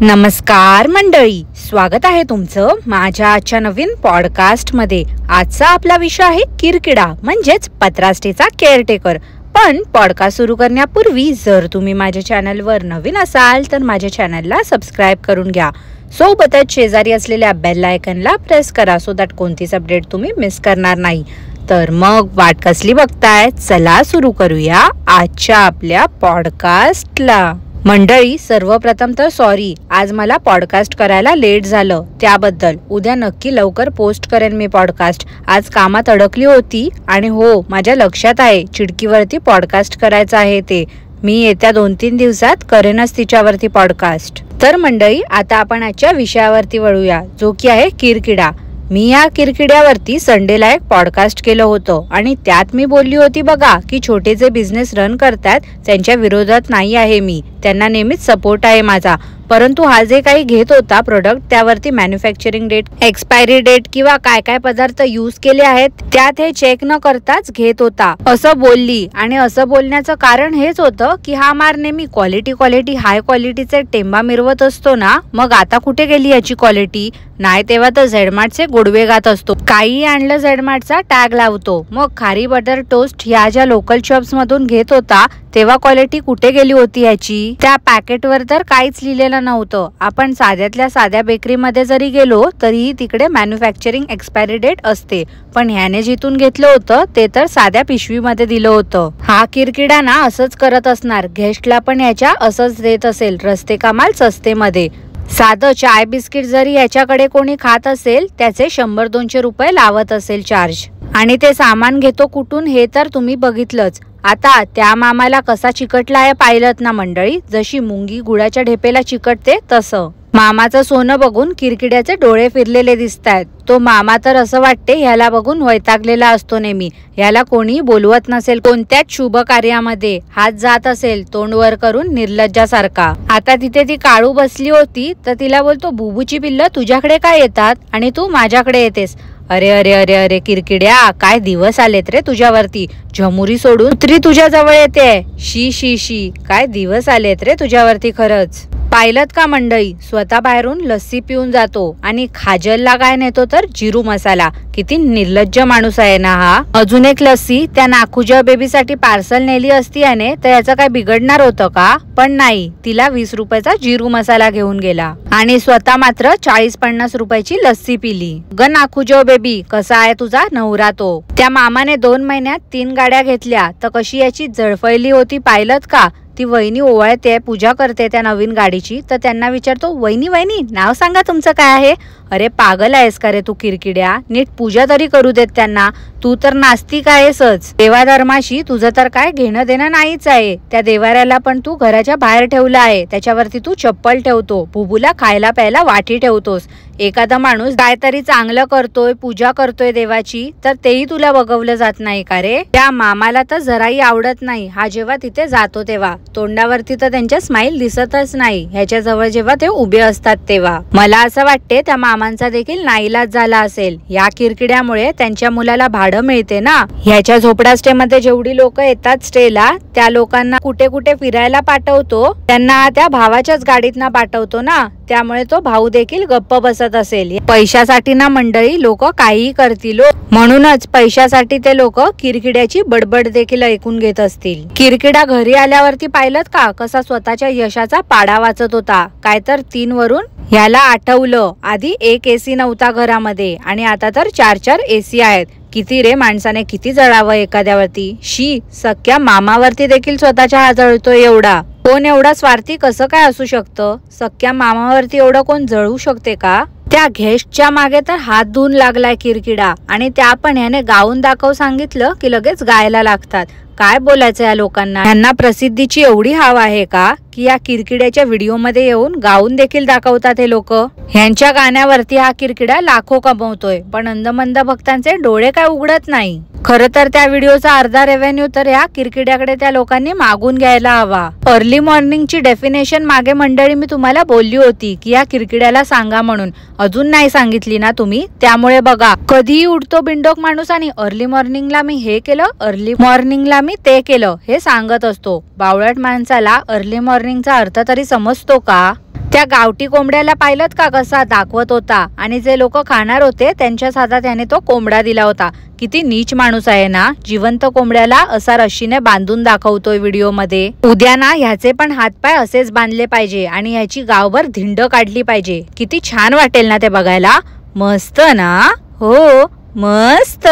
नमस्कार मंडळी, स्वागत आहे तुमचं माझ्या आजच्या नवीन पॉडकास्ट मध्ये। आजचा आपला विषय आहे किरकिडा म्हणजेच पत्रास्टेचा केअरटेकर। पण पॉडकास्ट सुरू करण्यापूर्वी जर तुम्ही माझ्या चॅनलवर नवीन असाल तर माझ्या चॅनलला सबस्क्राईब करून घ्या। सोबतच शेजारी असलेल्या बेल आयकनला प्रेस करा सो दॅट कोणतीच अपडेट तुम्ही मिस करणार नाही। तर मग वाट कसली बघताय, चला सुरू करूया आजच्या आपल्या पॉडकास्टला। मंडळी, सर्वप्रथम तर सॉरी, आज मला पॉडकास्ट करायला लेट झालं त्याबद्दल। उद्या नक्की लवकर पोस्ट करेन मी पॉडकास्ट। आज कामात अडकली होती आणि हो, माझ्या लक्षात आहे चिडकीवरती पॉडकास्ट करायचं आहे ते। मी येत्या 2-3 दिवसात करेनच तिच्यावरती पॉडकास्ट। तर मंडळी, आता आपण आजच्या विषयावरती वळूया, जो की आहे किरकिडा। मी या किरकिड्यावरती संडेला एक पॉडकास्ट केलं होतं आणि त्यात मी बोलली होती बघा की छोटे जे बिझनेस रन करतात त्यांच्या विरोधात नाही आहे मी, त्यांना नेहमीच सपोर्ट आहे माझा। परंतु हा जे काही घेत होता प्रोडक्ट त्यावरती मॅन्युफॅक्चरिंग डेट, एक्सपायरी डेट किंवा काय काय पदार्थ यूज केले आहेत त्यात हे चेक न करताच घेत होता असं बोलली। आणि असं बोलण्याचं कारण हेच होतं की हा मार नेहमी क्वालिटी हाय क्वालिटीचे टेंबा मिरवत असतो ना, मग आता कुठे गेली याची क्वालिटी? नाही तेव्हा तर झेडमार्टचे गोडवे गात असतो, काही आणलं झेडमार्टचा टॅग लावतो। मग खारी बटर टोस्ट ह्या ज्या लोकल शॉप्स मधून घेत होता तेव्हा क्वालिटी कुठे गेली होती याची? त्या पॅकेटवर तर काहीच लिहिलेलं नव्हतं। आपण साध्यातल्या साध्या बेकरीमध्ये जरी गेलो तरीही तिकडे मॅन्युफॅक्चरिंग एक्सपायरी डेट असते, पण ह्याने जिथून घेतलं होतं ते तर साध्या पिशवीमध्ये दिलं होतं। हा किरकिडा ना असंच करत असणार, गेस्टला पण याच्या असंच देत असेल रस्ते कमाल सस्ते मध्ये। साधं चाय बिस्किट जरी याच्याकडे कोणी खात असेल त्याचे 100-200 रुपये लावत असेल चार्ज। आणि ते सामान घेतो कुठून हे तर तुम्ही बघितलंच। आता त्या मामाला कसा चिकटला आहे पाहिलत ना मंडळी, जशी मुंगी गुळाच्या ढेपेला चिकटते तसं। मामाचं सोनं बघून किरकिड्याचे डोळे फिरलेले दिसतायत। तो मामा तर असं वाटते ह्याला बघून वैतागलेला असतो नेहमी, ह्याला कोणी बोलवत नसेल कोणत्याच शुभ कार्यामध्ये, हात जात असेल तोंड वर करून निर्लज्जासारखा। आता तिथे ती काळू बसली होती तर तिला बोलतो, बुबूची पिल्लं तुझ्याकडे काय येतात आणि तू माझ्याकडे येतेस? अरे अरे अरे अरे किरकिड्या, काय दिवस आलेत रे तुझ्यावरती, झमुरी सोडून कुत्री तुझ्या जवळ येते। शी शी शी, काय दिवस आलेत रे तुझ्यावरती खरंच। पाहिलत का मंडळी, स्वतः बाहेरून लस्सी पिऊन जातो आणि खाजलला काय नेतो तर जिरू मसाला। किती निर्लज्ज माणूस आहे ना हा। अजून एक लस्सी त्या नाखुजा बेबीसाठी पार्सल नेली असती याने तर याचं काय बिघडणार होतं का? पण नाही, तिला 20 रुपयाचा जिरू मसाला घेऊन गेला आणि स्वतः मात्र 40-50 रुपयाची लस्सी पिली। ग नाखुजो बेबी, कसा आहे तुझा नवरा तो? त्या मामाने 2 महिन्यात 3 गाड्या घेतल्या तर कशी याची जळफळली होती पाहिलत का? ती वहिनी ओवाळते, पूजा करते त्या नवीन गाडीची, तर त्यांना विचारतो, वहिनी नाव सांगा तुमचं काय आहे? अरे पागल आहेस का रे तू किरकिड्या, नीट पूजा तरी करू देत त्यांना, तू तर नास्तिक आहेसच। देवाधर्माशी तुझं तर काय घेणं देणं नाहीच आहे। त्या देवाऱ्याला पण तू घराच्या बाहेर ठेवलं आहे, त्याच्यावरती तू चप्पल ठेवतो, बुबूला खायला प्यायला वाटी ठेवतोस। एखादा माणूस काहीतरी चांगलं करतोय, पूजा करतोय देवाची, तर तेही तुला बघवलं जात नाही का रे? त्या मामाला तर जराही आवडत नाही हा जेव्हा तिथे जातो तेव्हा, तोंडावरती तर त्यांच्या स्माइल दिसतच नाही ह्याच्या जवळ जेव्हा ते उभे असतात तेव्हा। मला असं वाटते त्या मामांचा देखील नाईलाज झाला असेल, या किरकिड्यामुळे त्यांच्या मुलाला भाडं मिळते ना। ह्याच्या झोपडा स्टे मध्ये जेवढी लोक येतात स्टेला, त्या लोकांना कुठे कुठे फिरायला पाठवतो त्यांना त्या भावाच्याच गाडीतना पाठवतो ना, त्यामुळे तो भाऊ देखील गप्प बसत असेल। पैशासाठी ना मंडळी लोक काहीही करतील, म्हणूनच पैशासाठी ते लोक किरकिड्याची बडबड देखील ऐकून घेत असतील। किरकिडा घरी आल्यावरती पाहिलत का कसा स्वतःच्या यशाचा पाडा वाचत होता? काय तर 3 वरून ह्याला आठवलं, आधी 1 एसी नव्हता घरामध्ये आणि आता तर 4-4 एसी आहेत। किती रे माणसाने किती जळावं एखाद्यावरती। शी, सख्या मामावरती देखील स्वतःच्या हात जळतोय एवढा। कोण एवढा स्वार्थी कसं काय असू शकतं? सख्या मामावरती एवढं कोण जळू शकते का? त्या गेस्टच्या मागे तर हात धुवून लागलाय किरकिडा, आणि त्या पण ह्याने गाऊन दाखव सांगितलं की लगेच गायला लागतात। काय बोलायचं या लोकांना? यांना प्रसिद्धीची एवढी हाव आहे का की या किरकिड्याच्या व्हिडिओ मध्ये येऊन गाऊन देखील दाखवतात हे लोक? ह्यांच्या गाण्यावरती हा किरकिडा लाखो कमवतोय, पण अंधमंद भक्तांचे डोळे काय उघडत नाही। खरं तर त्या व्हिडिओचा अर्धा रेव्हेन्यू तर या किरकिड्याकडे त्या लोकांनी मागून घ्यायला हवा। अर्ली मॉर्निंगची डेफिनेशन मागे मंडळी मी तुम्हाला बोलली होती की या किरकिड्याला सांगा म्हणून, अजून नाही सांगितली ना तुम्ही, त्यामुळे बघा कधीही उठतो बिंडोक माणूस आणि अर्ली मॉर्निंगला मी हे केलं, अर्ली मॉर्निंगला मी ते केलं हे सांगत असतो। बावळट माणसाला अर्ली मॉर्निंगचा अर्थ तरी समजतो का? त्या गावठी कोंबड्याला पाहिलं का कसा दाखवत होता आणि जे लोक खाणार होते त्यांच्याच हातात त्याने तो कोंबडा दिला होता. किती नीच माणूस आहे ना, जिवंत कोंबड्याला असा रश्शीने बांधून दाखवतोय व्हिडिओ मध्ये. उद्या ना ह्याचे पण हातपाय असेच बांधले पाहिजे आणि ह्याची गावभर धिंड काढली पाहिजे. किती छान वाटेल ना ते बघायला. मस्त ना. हो मस्त.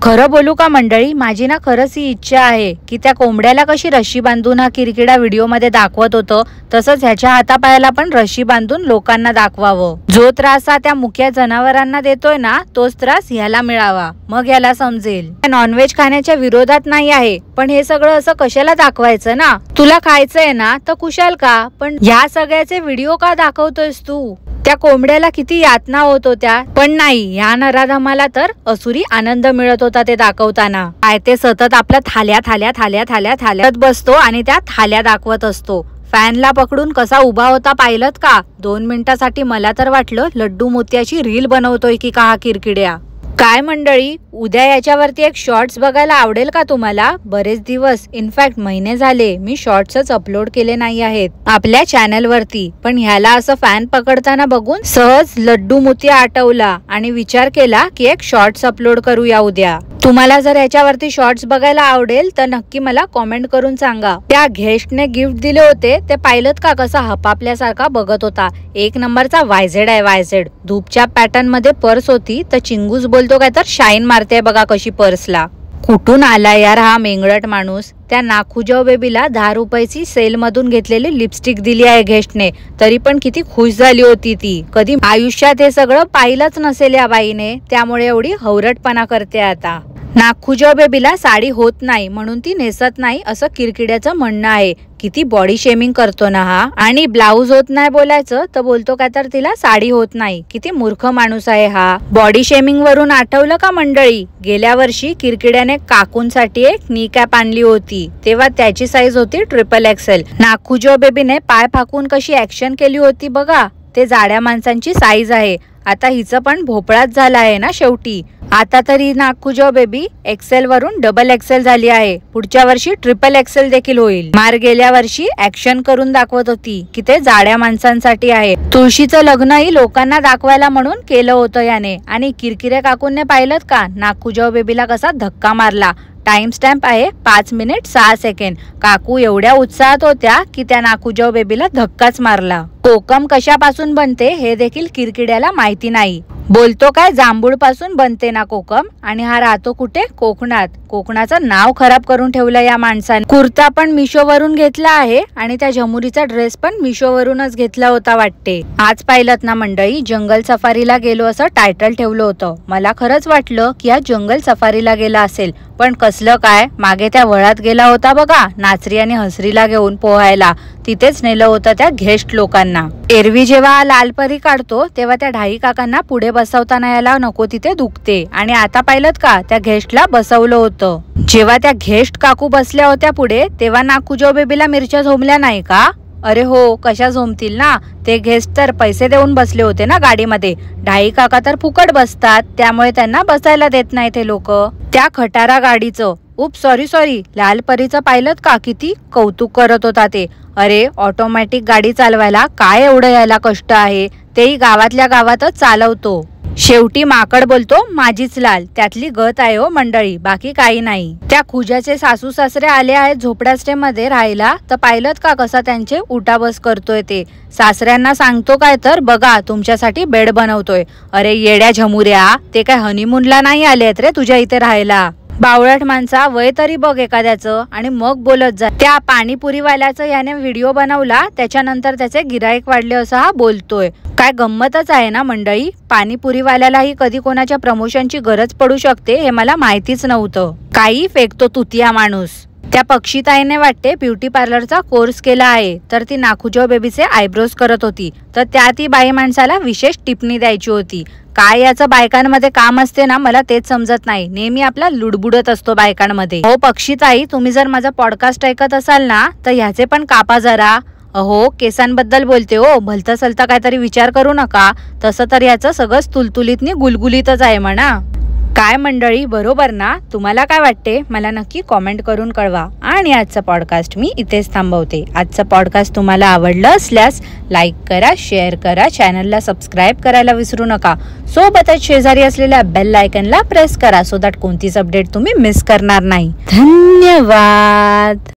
खरं बोलू का मंडळी, माझी ना खरंच ही इच्छा आहे की त्या कोंबड्याला कशी रश्शी बांधून हा किरकिडा व्हिडिओ मध्ये दाखवत होतं तसंच ह्याच्या हातापायाला पण रश्शी बांधून लोकांना दाखवावं. जो त्रास हा त्या मुक्या जनावरांना देतोय ना तोच त्रास ह्याला मिळावा, मग ह्याला समजेल. नॉनव्हेज खाण्याच्या विरोधात नाही आहे, पण हे सगळं असं कशाला दाखवायचं ना. तुला खायचंय ना तर कुशाल का, पण ह्या सगळ्याचे व्हिडिओ का दाखवतोयस तू. त्या कोंबड्याला किती यातना होत होत्या, पण नाही, या नराधमाला तर असुरी आनंद मिळत होता ते दाखवताना. काय ते सतत आपला थाल्या थाल्या थाल्या थाल्या थाल्यात बसतो आणि त्या थाल्या दाखवत असतो. फॅनला पकडून कसा उभा होता पाहिलत का. 2 मिनिटासाठी मला तर वाटलं लड्डू मोत्याची रील बनवतोय की का हा किरकिड्या. काय मंडळी, उद्या याच्यावरती एक शॉर्ट्स बघायला आवडेल का तुम्हाला. बरेच दिवस, इनफॅक्ट महिने झाले मी शॉर्ट्सच अपलोड केले नाही आहेत आपल्या चॅनल वरती, पण ह्याला असं फॅन पकडताना बघून सहज लड्डू मोतिया आठवला आणि विचार केला की एक शॉर्ट्स अपलोड करूया उद्या. तुम्हाला जर याच्यावरती शॉर्ट्स बघायला आवडेल तर नक्की मला कॉमेंट करून सांगा. त्या गेस्टने गिफ्ट दिले होते ते पाहिलत का कसा हपापल्यासारखा बघत होता. 1 नंबरचा वायझेड आहे वायझेड. धूपच्या पॅटर्न मध्ये पर्स होती तर चिंगूस बोलतो काय तर शाईन मारते बघा कशी पर्सला. कुठून आला यार हा मेंगळट माणूस. त्या नाखुजाव बेबीला 10 रुपयाची सेल मधून घेतलेली लिपस्टिक दिली आहे गेस्टने, तरी पण किती खुश झाली होती ती. कधी आयुष्यात हे सगळं पाहिलंच नसेल या बाईने, त्यामुळे एवढी हवरटपणा करते आता. नाखुजाव बेबीला साडी होत नाही म्हणून ती नेसत नाही असं किरकिड्याचं म्हणणं आहे. किती बॉडी शेमिंग करतो ना हा. आणि ब्लाऊज होत नाही बोलायचं तर बोलतो काय तर तिला साडी होत नाही. किती मूर्ख माणूस आहे हा. बॉडी शेमिंग वरून आठवलं का मंडळी, गेल्या वर्षी किरकिड्याने काकूंसाठी एक नी कॅप आणली होती, तेव्हा त्याची साईज होती XXL. नाखुजाव बेबीने पाय फाकून कशी ऍक्शन केली होती बघा. ते जाड्या माणसांची साईज आहे. आता हिचं पण भोपळाच झाला आहे ना शेवटी. आता तरी नाखुजाव बेबी XL वरून XXL झाली आहे. पुढच्या वर्षी XXL देखील होईल. मार गेल्या वर्षी ऍक्शन करून दाखवत होती की ते जाड्या माणसांसाठी आहे. तुळशीचं लग्नही लोकांना दाखवायला म्हणून केलं होतं याने. आणि किरकिरे काकूंने पाहिलं का नाखुजाव बेबीला कसा धक्का मारला. टाइम स्टॅम्प आहे 5 मिनिट 6 सेकंड. काकू एवढ्या उत्साहात होत्या की त्या नाखुजाव बेबीला धक्काच मारला. कोकम कशापासून बनते हे देखील किरकिड्याला माहिती नाही. बोलतो काय जांभूळ पासून बनते ना कोकम, आणि हा राहतो कुठे, कोकणात. कोकणाचं नाव खराब करून ठेवलं या माणसाने. कुर्ता पण मिशो वरून घेतला आहे आणि त्या झमुरीचा ड्रेस पण मिशो वरूनच घेतला होता वाटते. आज पाहिलत ना मंडळी, जंगल सफारीला गेलो असं टायटल ठेवलं होतं. मला खरंच वाटलं की हा जंगल सफारीला गेला असेल, पण कसलं काय, मागे त्या वळात गेला होता बघा नाचरी आणि हसरीला घेऊन पोहायला. तिथेच नेलं होतं त्या गेस्ट लोकांना. एरवी जेव्हा लालपरी काढतो तेव्हा त्या ढाई काकांना पुढे बसवताना याला नको तिथे दुखते, आणि आता पाहिलत का त्या गेस्टला बसवलं होतं. जेव्हा त्या गेस्ट काकू बसल्या होत्या पुढे तेव्हा नाखुजाव बेबीला मिरच्या झोमल्या नाही का. अरे हो, कशा झोमतील ना. ते गेस्ट तर पैसे देऊन बसले होते ना गाडीमध्ये. ढाई काका तर फुकट बसतात, त्यामुळे त्यांना बसायला देत नाही ते लोक. त्या खटारा गाडीचं सॉरी लालपरीचं पाहिलत का किती कौतुक करत होता ते. अरे ऑटोमॅटिक गाडी चालवायला काय एवढं यायला कष्ट आहे, तेही गावातल्या गावातच चालवतो. शेवटी माकड बोलतो माझीच लाल, त्यातली गत आहे हो मंडळी, बाकी काही नाही. त्या खुजाचे सासू सासरे आले आहेत झोपड्या स्टे मध्ये राहायला, तर पाहिलत का कसा त्यांचे उठाबस करतोय ते. सासऱ्यांना सांगतो काय तर बघा तुमच्यासाठी बेड बनवतोय. अरे येड्या झमुऱ्या, ते काय हनीमूनला नाही आलेत रे तुझ्या इथे राहायला. बावळट माणसा, वय तरी बघ एखाद्याचं आणि मग बोलत जा. त्या पाणीपुरीवाल्याचं याने व्हिडिओ बनवला, त्याच्यानंतर त्याचे गिराईक वाढले असं हा बोलतोय. काय गंमतच आहे ना मंडळी. पाणीपुरीवाल्यालाही कधी कोणाच्या प्रमोशनची गरज पडू शकते हे मला माहितीच नव्हतं. काही फेकतो तुतिया माणूस. त्या पक्षीताईने वाटते ब्युटी पार्लरचा कोर्स केला आहे, तर ती नाखुजाव बेबीचे आयब्रोज करत होती, तर त्या ती बाई माणसाला विशेष टिप्पणी द्यायची होती. काय याचं बायकांमध्ये काम असते ना, मला तेच समजत नाही. नेहमी आपला लुडबुडत असतो बायकांमध्ये. हो पक्षीताई, तुम्ही जर माझा पॉडकास्ट ऐकत असाल ना तर ह्याचे पण कापा जरा. अहो केसांबद्दल बोलते हो, भलतं सलता काहीतरी विचार करू नका. तसं तर याचं सगळंच तुलतुलीतनी गुलगुलीतच आहे म्हणा. काय मंडळी, बरोबर ना? तुम्हाला काय वाटते मला नक्की कॉमेंट करून कळवा. आणि आजचा पॉडकास्ट मी इथेच थांबवते. आजचा पॉडकास्ट तुम्हाला आवडलं असल्यास लाईक करा, शेअर करा, चॅनलला सबस्क्राईब करायला विसरू नका. सोबतच शेजारी असलेल्या बेल आयकनला प्रेस करा सो दॅट कोणतीच अपडेट तुम्ही मिस करणार नाही. धन्यवाद.